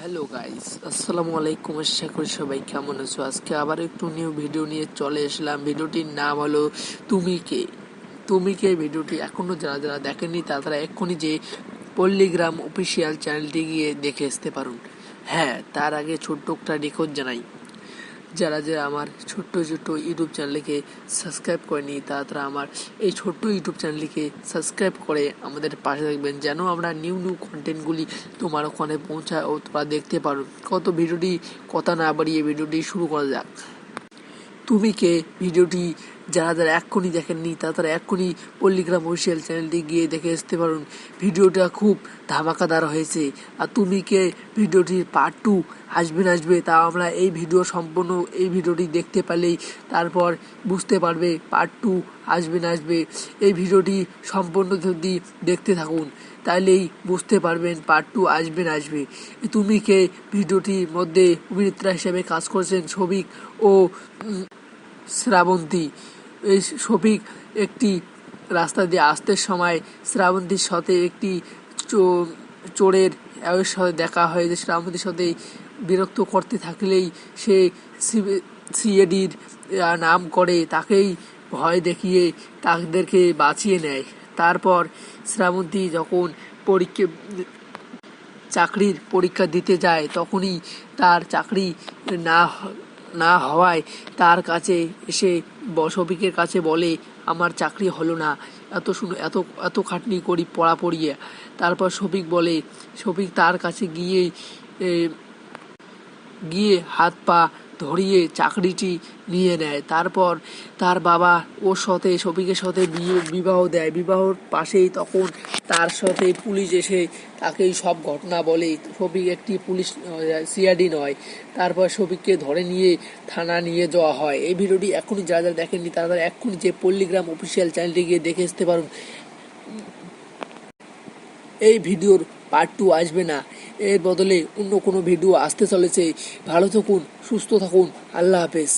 Hello guys, আসসালামু আলাইকুম। আশা করি সবাই কেমন আছো। আজকে আবার একটু নিউ ভিডিও নিয়ে চলে এসলাম। ভিডিওটির নাম হলো তুমি কে। তুমি কে ভিডিওটি এখনো যারা যারা দেখেননি তারা এক্ষুনি যে পল্লীগ্রাম অফিসিয়াল চ্যানেলটি গিয়ে দেখে আসতে পারুন। হ্যাঁ, তার আগে ছোট্ট একটা রিকোয়েস্ট জানাই, যারা যারা আমার ছোট্ট ছোট্ট ইউটিউব চ্যানেলকে সাবস্ক্রাইব করেনি তারা আমার এই ছোট্ট ইউটিউব চ্যানেলকে সাবস্ক্রাইব করে আমাদের পাশে থাকবেন, যেন আমরা নিউ নিউ কন্টেন্টগুলি তোমার ওখানে পৌঁছায় ও তোমরা দেখতে পারো। কত ভিডিওটি কথা না বাড়িয়ে ভিডিওটি শুরু করা যাক। তুমি কে ভিডিওটি যারা যারা এক্ষুনি দেখেননি তারা এক্ষুনি পল্লীগ্রাম অফিসিয়াল চ্যানেলটি গিয়ে দেখে আসতে পারুন। ভিডিওটা খুব ধামাকাদার হয়েছে। আর তুমি কে ভিডিওটির পার্ট 2 আসবে তা আমরা এই ভিডিওটি দেখতে পারলেই তারপর বুঝতে পারবে পার্ট 2 আসবে। এই ভিডিওটি সম্পূর্ণ যদি দেখতে থাকুন তাহলেই বুঝতে পারবেন পার্ট 2 আসবে। তুমি কে ভিডিওটির মধ্যে অভিনেত্রী হিসেবে কাজ করেছেন শফিক ও শ্রাবন্তী। এই শফিক একটি রাস্তা দিয়ে আসতে সময় শ্রাবন্তীর সাথে একটি চোরের সাথে দেখা হয়, যে শ্রাবন্তীর সাথে বিরক্ত করতে থাকলেই সে সিআইডির নাম করে তাকেই ভয় দেখিয়ে তাদেরকে বাঁচিয়ে নেয়। তারপর শ্রাবন্তী যখন চাকরির পরীক্ষা দিতে যায় তখনই তার চাকরি না না হওয়ায় তার কাছে এসে শফিকের কাছে বলে, আমার চাকরি হলো না, এত এত খাটনি করি পড়া পড়িয়ে। তারপর শফিক তার কাছে গিয়ে হাত পা ধরিয়ে চাকরিটি নিয়ে নেয়। তারপর তার বাবা ওর সাথে শফিকের সাথে বিবাহ দেয়। বিবাহর পাশেই তখন তার সাথে পুলিশ এসে তাকেই সব ঘটনা বলে। শফিক একটি পুলিশ সিআইডি নয়। তারপর শফিককে ধরে নিয়ে থানা নিয়ে যাওয়া হয়। এই ভিডিওটি এখনই যারা যারা দেখেননি তারা এক্ষুনি যে পল্লীগ্রাম অফিসিয়াল চ্যানেলটি গিয়ে দেখে আসতে পারুন। এই ভিডিওর পার্ট 2 আসবে না, এর বদলে অন্য কোনো ভিডিও আসতে চলেছে। ভালো থাকুন, সুস্থ থাকুন, আল্লাহ হাফেজ।